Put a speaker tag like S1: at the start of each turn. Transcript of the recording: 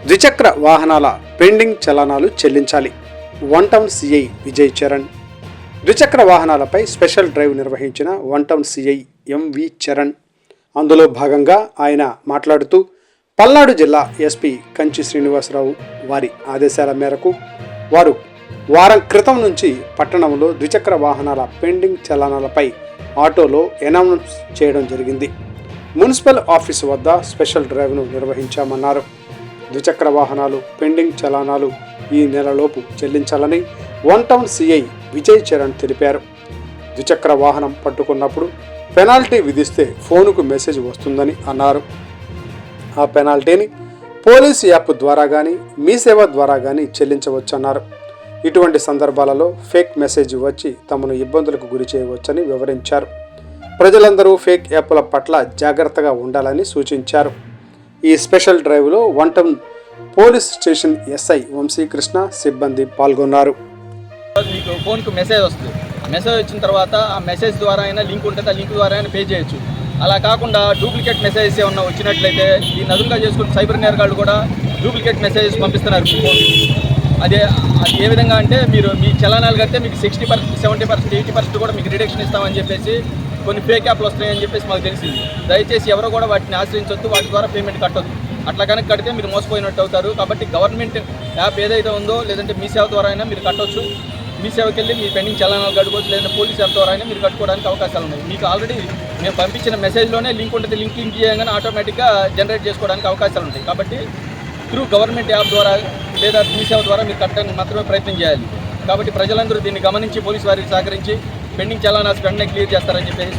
S1: ద్విచక్ర వాహనాల పెండింగ్ చలానాలు చెల్లించాలి. One town CI Vijay Charan. ద్విచక్ర వాహనాలపై స్పెషల్ డ్రైవ్ నిర్వహించిన one town CI MV Charan. అందులో భాగంగా ఆయన మాట్లాడుతూ పల్నాడు జిల్లా ఎస్పీ కంచి శ్రీనివాసరావు వారి ఆదేశాల మేరకు వారు వారం క్రితం నుంచి పట్టణంలో ద్విచక్ర వాహనాల పెండింగ్ చలానాలపై ఆటోలో అనౌన్స్ చేయడం జరిగింది. మున్సిపల్ ఆఫీసు వద్ద స్పెషల్ డ్రైవ్ను నిర్వహించామన్నారు. ద్విచక్ర వాహనాలు పెండింగ్ చలానాలు ఈ నెలలోపు చెల్లించాలని one town CI Vijay Charan తెలిపారు. ద్విచక్ర వాహనం పట్టుకున్నప్పుడు పెనాల్టీ విధిస్తే ఫోనుకు మెసేజ్ వస్తుందని అన్నారు. ఆ పెనాల్టీని పోలీస్ యాప్ ద్వారా కానీ మీ సేవ ద్వారా కానీ చెల్లించవచ్చన్నారు. ఇటువంటి సందర్భాలలో ఫేక్ మెసేజ్ వచ్చి తమను ఇబ్బందులకు గురి చేయవచ్చని వివరించారు. ప్రజలందరూ ఫేక్ యాప్ల పట్ల జాగ్రత్తగా ఉండాలని సూచించారు. ఈ స్పెషల్ డ్రైవ్లో one town police station SI Vamsikrishna సిబ్బంది పాల్గొన్నారు.
S2: మీకు ఫోన్కు మెసేజ్ వస్తుంది. మెసేజ్ వచ్చిన తర్వాత ఆ మెసేజ్ ద్వారా అయినా లింక్ ఉంటుంది, ఆ లింక్ ద్వారా అయినా పే చేయొచ్చు. అలా కాకుండా డూప్లికేట్ మెసేజెస్ ఏమన్నా వచ్చినట్లయితే దీన్ని అదునుగా చేసుకుని సైబర్ నేరగాళ్ళు కూడా డూప్లికేట్ మెసేజెస్ పంపిస్తున్నారు ఫోన్. అది ఏ విధంగా అంటే మీరు మీ చలానాలు కడితే మీకు 60%, 70%, 80% కూడా మీకు రిడక్షన్ ఇస్తామని చెప్పేసి కొన్ని ఫేక్ యాప్లు వస్తున్నాయని చెప్పేసి మాకు తెలిసింది. దయచేసి ఎవరో కూడా వాటిని ఆశ్రయించొద్దు, వాటి ద్వారా పేమెంట్ కట్టొద్దు. అట్లా కనుక కడితే మీరు మోసపోయినట్టు అవుతారు. కాబట్టి గవర్నమెంట్ యాప్ ఏదైతే ఉందో లేదంటే మీ సేవ ద్వారా అయినా మీరు కట్టవచ్చు. మీ సేవకి వెళ్ళి మీ పెండింగ్ చలానాలు కట్టుకోవచ్చు, లేదంటే పోలీస్ యాప్ ద్వారా అయినా మీరు కట్టుకోవడానికి అవకాశాలు ఉన్నాయి. మీకు ఆల్రెడీ మేము పంపించిన మెసేజ్లోనే లింక్ ఉంటుంది. లింక్ చేయగానే ఆటోమేటిక్గా జనరేట్ చేసుకోవడానికి అవకాశాలు ఉంటాయి. కాబట్టి త్రూ గవర్నమెంట్ యాప్ ద్వారా లేదా మీ సేవ ద్వారా మీరు కట్టడానికి మాత్రమే ప్రయత్నం చేయాలి. కాబట్టి ప్రజలందరూ దీన్ని గమనించి పోలీసు వారికి సహకరించి పెండింగ్ చలానాలు వెంటనే క్లియర్ చేస్తారని చెప్పేసి